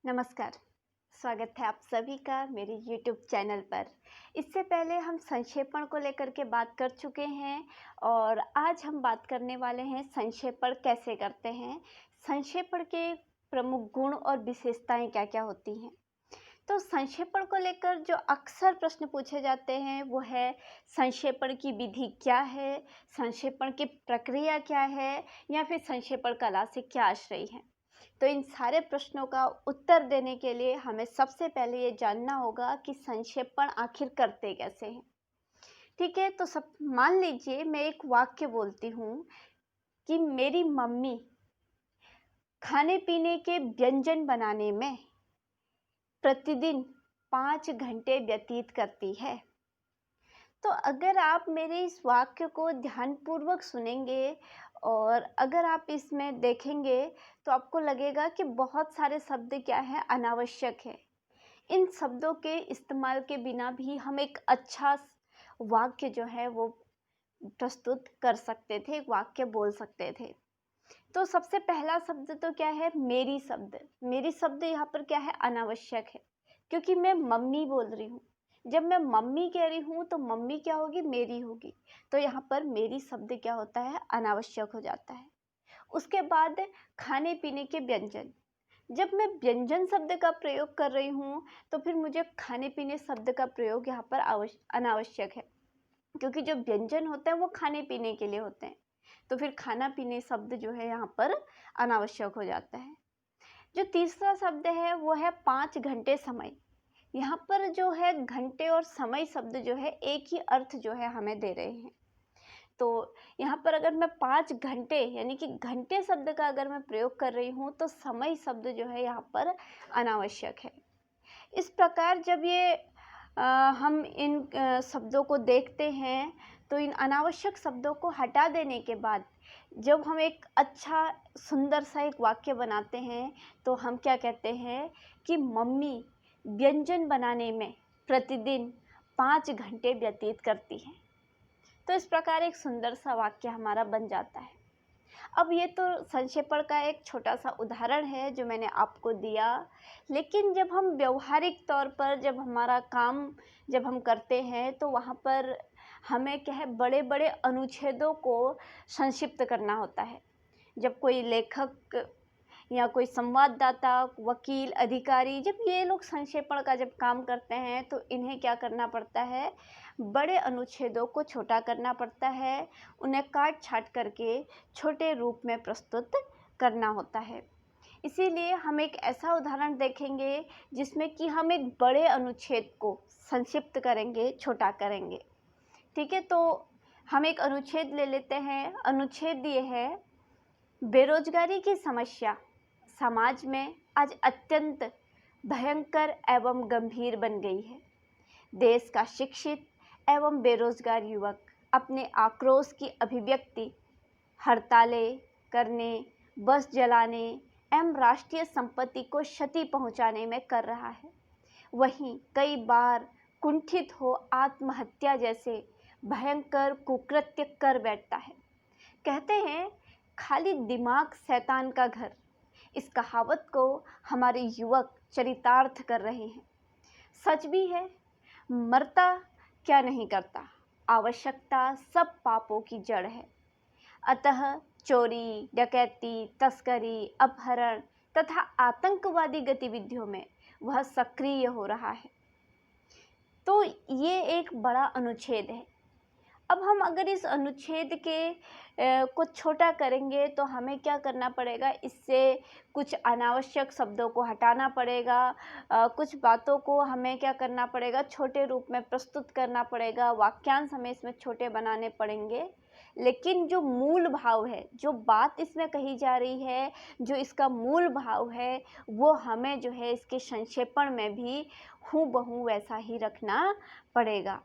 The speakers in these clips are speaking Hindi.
नमस्कार। स्वागत है आप सभी का मेरे YouTube चैनल पर। इससे पहले हम संक्षेपण को लेकर के बात कर चुके हैं और आज हम बात करने वाले हैं संक्षेपण कैसे करते हैं, संक्षेपण के प्रमुख गुण और विशेषताएं क्या-क्या होती हैं। तो संक्षेपण को लेकर जो अक्सर प्रश्न पूछे जाते हैं वो है संक्षेपण की विधि क्या है, संक्षेपण की प्रक्रिया क्या है या फिर संक्षेपण कला से क्या आश्रय है। तो इन सारे प्रश्नों का उत्तर देने के लिए हमें सबसे पहले ये जानना होगा कि संक्षेपण आखिर करते कैसे हैं। ठीक है, तो सब मान लीजिए मैं एक वाक्य बोलती हूँ कि मेरी मम्मी खाने पीने के व्यंजन बनाने में प्रतिदिन 5 घंटे व्यतीत करती है। तो अगर आप मेरे इस वाक्य को ध्यानपूर्वक सुनेंगे और अगर आप इसमें देखेंगे तो आपको लगेगा कि बहुत सारे शब्द क्या है अनावश्यक है। इन शब्दों के इस्तेमाल के बिना भी हम एक अच्छा वाक्य जो है वो प्रस्तुत कर सकते थे, एक वाक्य बोल सकते थे। तो सबसे पहला शब्द तो क्या है मेरी शब्द। मेरी शब्द यहाँ पर क्या है अनावश्यक है क्योंकि मैं मम्मी बोल रही हूँ। जब मैं मम्मी कह रही हूँ तो मम्मी क्या होगी मेरी होगी, तो यहाँ पर मेरी शब्द क्या होता है अनावश्यक हो जाता है। उसके बाद खाने पीने के व्यंजन। जब मैं व्यंजन शब्द का प्रयोग कर रही हूँ तो फिर मुझे खाने पीने शब्द का प्रयोग यहाँ पर अनावश्यक है क्योंकि जो व्यंजन होते हैं वो खाने पीने के लिए होते हैं, तो फिर खाना पीने शब्द जो है यहाँ पर अनावश्यक हो जाता है। जो तीसरा शब्द है वो है 5 घंटे समय। यहाँ पर जो है घंटे और समय शब्द जो है एक ही अर्थ जो है हमें दे रहे हैं। तो यहाँ पर अगर मैं 5 घंटे यानी कि घंटे शब्द का अगर मैं प्रयोग कर रही हूँ तो समय शब्द जो है यहाँ पर अनावश्यक है। इस प्रकार जब ये हम इन शब्दों को देखते हैं तो इन अनावश्यक शब्दों को हटा देने के बाद जब हम एक अच्छा सुंदर सा एक वाक्य बनाते हैं तो हम क्या कहते हैं कि मम्मी व्यंजन बनाने में प्रतिदिन 5 घंटे व्यतीत करती है। तो इस प्रकार एक सुंदर सा वाक्य हमारा बन जाता है। अब ये तो संक्षेपण का एक छोटा सा उदाहरण है जो मैंने आपको दिया, लेकिन जब हम व्यवहारिक तौर पर जब हमारा काम जब हम करते हैं तो वहाँ पर हमें क्या है बड़े बड़े अनुच्छेदों को संक्षिप्त करना होता है। जब कोई लेखक या कोई संवाददाता, वकील, अधिकारी जब ये लोग संक्षेपण का जब काम करते हैं तो इन्हें क्या करना पड़ता है, बड़े अनुच्छेदों को छोटा करना पड़ता है, उन्हें काट छाँट करके छोटे रूप में प्रस्तुत करना होता है। इसीलिए हम एक ऐसा उदाहरण देखेंगे जिसमें कि हम एक बड़े अनुच्छेद को संक्षिप्त करेंगे, छोटा करेंगे। ठीक है, तो हम एक अनुच्छेद ले लेते हैं। अनुच्छेद ये है, बेरोजगारी की समस्या समाज में आज अत्यंत भयंकर एवं गंभीर बन गई है। देश का शिक्षित एवं बेरोजगार युवक अपने आक्रोश की अभिव्यक्ति हड़तालें करने, बस जलाने एवं राष्ट्रीय संपत्ति को क्षति पहुंचाने में कर रहा है। वहीं कई बार कुंठित हो आत्महत्या जैसे भयंकर कुकृत्य कर बैठता है। कहते हैं खाली दिमाग शैतान का घर। इस कहावत को हमारे युवक चरितार्थ कर रहे हैं। सच भी है, मरता क्या नहीं करता, आवश्यकता सब पापों की जड़ है। अतः चोरी, डकैती, तस्करी, अपहरण तथा आतंकवादी गतिविधियों में वह सक्रिय हो रहा है। तो ये एक बड़ा अनुच्छेद है। अब हम अगर इस अनुच्छेद के को छोटा करेंगे तो हमें क्या करना पड़ेगा, इससे कुछ अनावश्यक शब्दों को हटाना पड़ेगा, कुछ बातों को हमें क्या करना पड़ेगा, छोटे रूप में प्रस्तुत करना पड़ेगा, वाक्यांश हमें इसमें छोटे बनाने पड़ेंगे। लेकिन जो मूल भाव है, जो बात इसमें कही जा रही है, जो इसका मूल भाव है, वो हमें जो है इसके संक्षेपण में भी हूबहू वैसा ही रखना पड़ेगा।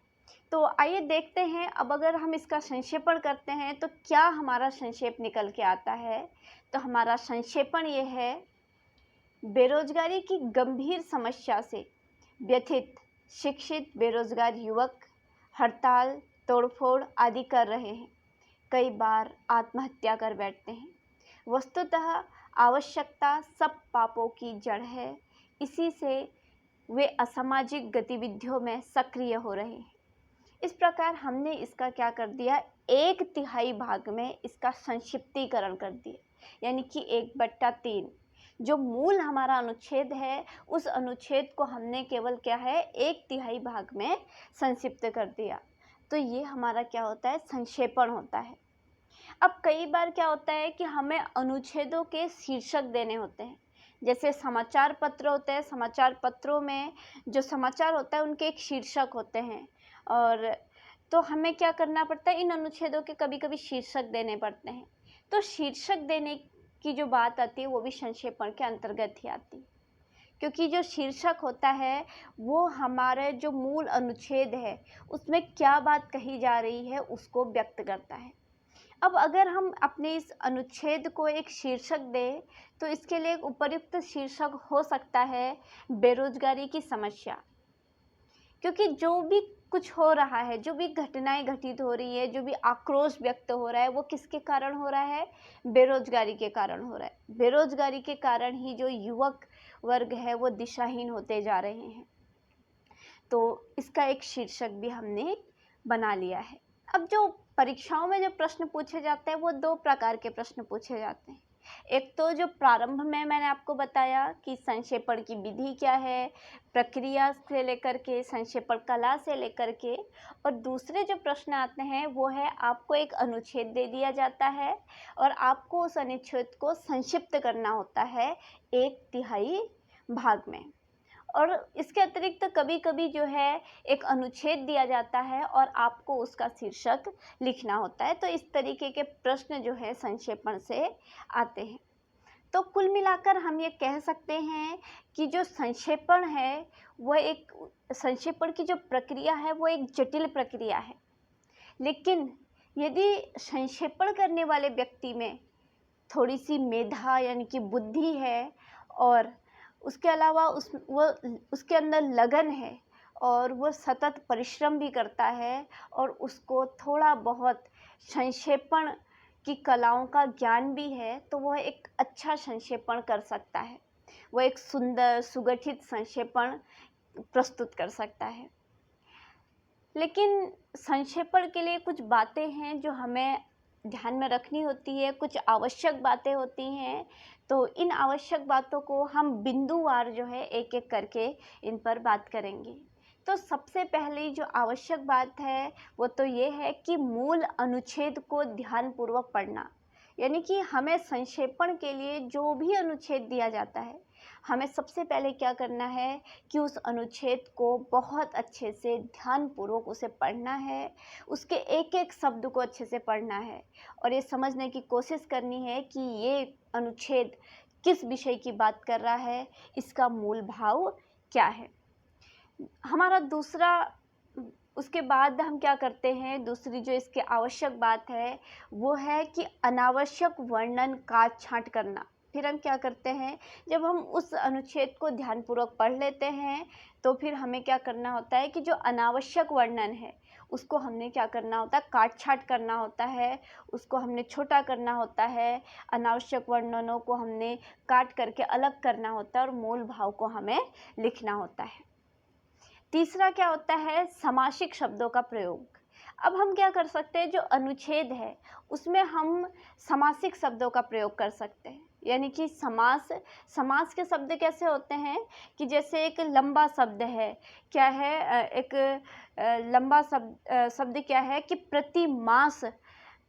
तो आइए देखते हैं, अब अगर हम इसका संक्षेपण करते हैं तो क्या हमारा संक्षेप निकल के आता है। तो हमारा संक्षेपण ये है, बेरोजगारी की गंभीर समस्या से व्यथित शिक्षित बेरोजगार युवक हड़ताल, तोड़फोड़ आदि कर रहे हैं, कई बार आत्महत्या कर बैठते हैं। वस्तुतः आवश्यकता सब पापों की जड़ है। इसी से वे असामाजिक गतिविधियों में सक्रिय हो रहे हैं। इस प्रकार हमने इसका क्या कर दिया, 1/3 भाग में इसका संक्षिप्तीकरण कर दिया, यानी कि 1/3। जो मूल हमारा अनुच्छेद है उस अनुच्छेद को हमने केवल क्या है 1/3 भाग में संक्षिप्त कर दिया। तो ये हमारा क्या होता है, संक्षेपण होता है। अब कई बार क्या होता है कि हमें अनुच्छेदों के शीर्षक देने होते हैं। जैसे समाचार पत्र होते हैं, समाचार पत्रों में जो समाचार होता है उनके एक शीर्षक होते हैं, और तो हमें क्या करना पड़ता है, इन अनुच्छेदों के कभी कभी शीर्षक देने पड़ते हैं। तो शीर्षक देने की जो बात आती है वो भी संक्षेपण के अंतर्गत ही आती है, क्योंकि जो शीर्षक होता है वो हमारे जो मूल अनुच्छेद है उसमें क्या बात कही जा रही है उसको व्यक्त करता है। अब अगर हम अपने इस अनुच्छेद को एक शीर्षक दें तो इसके लिए एक उपयुक्त शीर्षक हो सकता है बेरोजगारी की समस्या, क्योंकि जो भी कुछ हो रहा है, जो भी घटनाएं घटित हो रही है, जो भी आक्रोश व्यक्त हो रहा है, वो किसके कारण हो रहा है, बेरोजगारी के कारण हो रहा है। बेरोजगारी के कारण ही जो युवक वर्ग है वो दिशाहीन होते जा रहे हैं। तो इसका एक शीर्षक भी हमने बना लिया है। अब जो परीक्षाओं में जो प्रश्न पूछे जाते हैं वो 2 प्रकार के प्रश्न पूछे जाते हैं। एक तो जो प्रारंभ में मैंने आपको बताया कि संक्षेपण की विधि क्या है, प्रक्रिया से लेकर के, संक्षेपण कला से लेकर के, और दूसरे जो प्रश्न आते हैं वो है आपको एक अनुच्छेद दे दिया जाता है और आपको उस अनुच्छेद को संक्षिप्त करना होता है 1/3 भाग में। और इसके अतिरिक्त कभी कभी जो है एक अनुच्छेद दिया जाता है और आपको उसका शीर्षक लिखना होता है। तो इस तरीके के प्रश्न जो है संक्षेपण से आते हैं। तो कुल मिलाकर हम ये कह सकते हैं कि जो संक्षेपण है वो एक, संक्षेपण की जो प्रक्रिया है वो एक जटिल प्रक्रिया है, लेकिन यदि संक्षेपण करने वाले व्यक्ति में थोड़ी सी मेधा यानी कि बुद्धि है, और उसके अलावा उसके अंदर लगन है, और वो सतत परिश्रम भी करता है, और उसको थोड़ा बहुत संक्षेपण की कलाओं का ज्ञान भी है, तो वह एक अच्छा संक्षेपण कर सकता है। वह एक सुंदर सुगठित संक्षेपण प्रस्तुत कर सकता है। लेकिन संक्षेपण के लिए कुछ बातें हैं जो हमें ध्यान में रखनी होती है, कुछ आवश्यक बातें होती हैं। तो इन आवश्यक बातों को हम बिंदुवार जो है एक एक करके इन पर बात करेंगे। तो सबसे पहली जो आवश्यक बात है वो तो ये है कि मूल अनुच्छेद को ध्यानपूर्वक पढ़ना, यानी कि हमें संक्षेपण के लिए जो भी अनुच्छेद दिया जाता है हमें सबसे पहले क्या करना है कि उस अनुच्छेद को बहुत अच्छे से ध्यानपूर्वक उसे पढ़ना है, उसके एक एक शब्द को अच्छे से पढ़ना है, और ये समझने की कोशिश करनी है कि ये अनुच्छेद किस विषय की बात कर रहा है, इसका मूल भाव क्या है। हमारा दूसरा, उसके बाद हम क्या करते हैं, दूसरी जो इसके आवश्यक बात है वो है कि अनावश्यक वर्णन काट छांट करना। फिर हम क्या करते हैं, जब हम उस अनुच्छेद को ध्यानपूर्वक पढ़ लेते हैं तो फिर हमें क्या करना होता है कि जो अनावश्यक वर्णन है उसको हमने क्या करना होता है, काट छांट करना होता है, उसको हमने छोटा करना होता है, अनावश्यक वर्णनों को हमने काट करके अलग करना होता है और मूल भाव को हमें लिखना होता है। तीसरा क्या होता है, समासिक शब्दों का प्रयोग। अब हम क्या कर सकते हैं, जो अनुच्छेद है उसमें हम समासिक शब्दों का प्रयोग कर सकते हैं, यानी कि समास के शब्द कैसे होते हैं कि जैसे एक लंबा शब्द है, क्या है, एक लंबा शब्द क्या है कि प्रति मास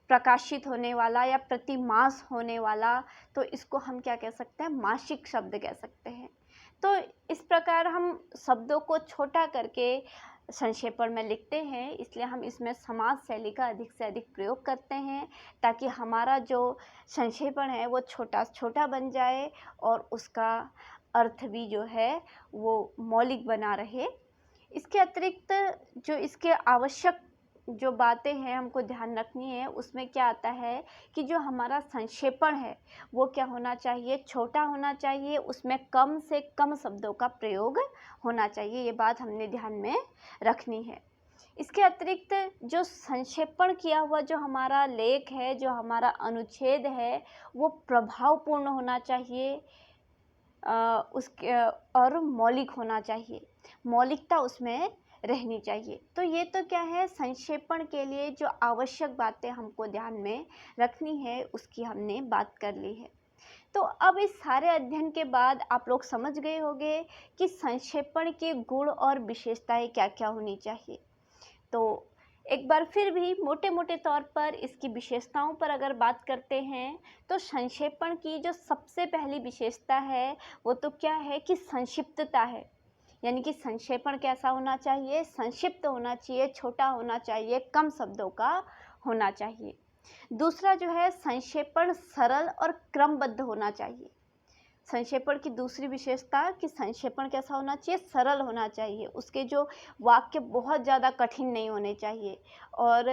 प्रकाशित होने वाला या प्रति मास होने वाला, तो इसको हम क्या कह सकते हैं, मासिक शब्द कह सकते हैं। तो इस प्रकार हम शब्दों को छोटा करके संक्षेपण में लिखते हैं, इसलिए हम इसमें समास शैली का अधिक से अधिक प्रयोग करते हैं ताकि हमारा जो संक्षेपण है वो छोटा छोटा बन जाए और उसका अर्थ भी जो है वो मौलिक बना रहे। इसके अतिरिक्त जो इसके आवश्यक जो बातें हैं हमको ध्यान रखनी है, उसमें क्या आता है कि जो हमारा संक्षेपण है वो क्या होना चाहिए, छोटा होना चाहिए, उसमें कम से कम शब्दों का प्रयोग होना चाहिए। ये बात हमने ध्यान में रखनी है। इसके अतिरिक्त जो संक्षेपण किया हुआ जो हमारा लेख है, जो हमारा अनुच्छेद है, वो प्रभावपूर्ण होना चाहिए, उसके और मौलिक होना चाहिए, मौलिकता उसमें रहनी चाहिए। तो ये तो क्या है, संक्षेपण के लिए जो आवश्यक बातें हमको ध्यान में रखनी है उसकी हमने बात कर ली है। तो अब इस सारे अध्ययन के बाद आप लोग समझ गए होंगे कि संक्षेपण के गुण और विशेषताएं क्या-क्या होनी चाहिए। तो एक बार फिर भी मोटे-मोटे तौर पर इसकी विशेषताओं पर अगर बात करते हैं, तो संक्षेपण की जो सबसे पहली विशेषता है, वो तो क्या है कि संक्षिप्तता है। यानी कि संक्षेपण कैसा होना चाहिए? संक्षिप्त होना चाहिए, छोटा होना चाहिए, कम शब्दों का होना चाहिए। दूसरा जो है, संक्षेपण सरल और क्रमबद्ध होना चाहिए। संक्षेपण की दूसरी विशेषता कि संक्षेपण कैसा होना चाहिए? सरल होना चाहिए। उसके जो वाक्य बहुत ज़्यादा कठिन नहीं होने चाहिए और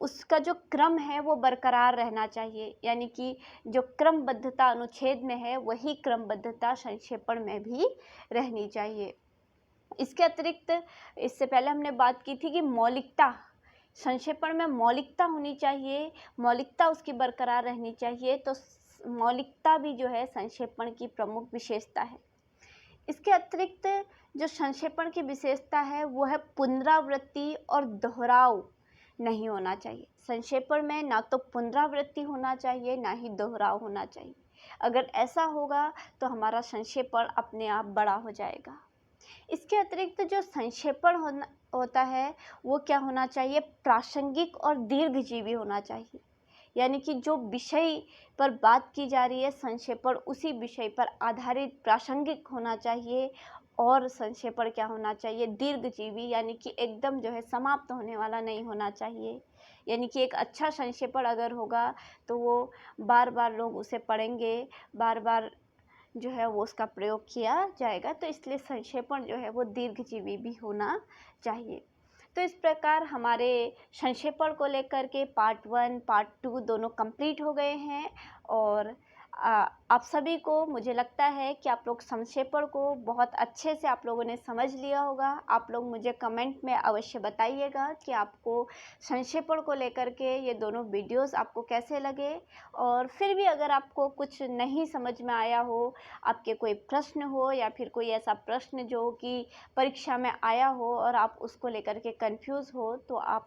उसका जो क्रम है वो बरकरार रहना चाहिए। यानी कि जो क्रमबद्धता अनुच्छेद में है, वही क्रमबद्धता संक्षेपण में भी रहनी चाहिए। इसके अतिरिक्त इससे पहले हमने बात की थी कि मौलिकता, संक्षेपण में मौलिकता होनी चाहिए, मौलिकता उसकी बरकरार रहनी चाहिए। तो मौलिकता भी जो है संक्षेपण की प्रमुख विशेषता है। इसके अतिरिक्त जो संक्षेपण की विशेषता है वो है पुनरावृत्ति और दोहराव नहीं होना चाहिए। संक्षेपण में ना तो पुनरावृत्ति होना चाहिए, ना ही दोहराव होना चाहिए। अगर ऐसा होगा तो हमारा संक्षेपण अपने आप बड़ा हो जाएगा। इसके अतिरिक्त जो संक्षेपण होता है वो क्या होना चाहिए? प्रासंगिक और दीर्घजीवी होना चाहिए। यानी कि जो विषय पर बात की जा रही है, संक्षेपण उसी विषय पर आधारित प्रासंगिक होना चाहिए। और संक्षेपण क्या होना चाहिए? दीर्घजीवी, यानी कि एकदम जो है समाप्त होने वाला नहीं होना चाहिए। यानी कि एक अच्छा संक्षेपण अगर होगा तो वो बार बार लोग उसे पढ़ेंगे, बार बार जो है वो उसका प्रयोग किया जाएगा। तो इसलिए संक्षेपण जो है वो दीर्घजीवी भी होना चाहिए। तो इस प्रकार हमारे संक्षेपण को लेकर के पार्ट 1, पार्ट 2 दोनों कंप्लीट हो गए हैं। और आप सभी को, मुझे लगता है कि आप लोग संक्षेपण को बहुत अच्छे से आप लोगों ने समझ लिया होगा। आप लोग मुझे कमेंट में अवश्य बताइएगा कि आपको संक्षेपण को लेकर के ये दोनों वीडियोस आपको कैसे लगे। और फिर भी अगर आपको कुछ नहीं समझ में आया हो, आपके कोई प्रश्न हो या फिर कोई ऐसा प्रश्न जो कि परीक्षा में आया हो और आप उसको लेकर के कंफ्यूज हो, तो आप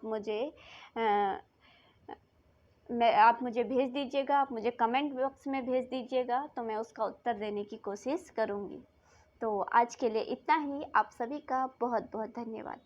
मुझे भेज दीजिएगा, आप मुझे कमेंट बॉक्स में भेज दीजिएगा, तो मैं उसका उत्तर देने की कोशिश करूँगी। तो आज के लिए इतना ही। आप सभी का बहुत बहुत धन्यवाद।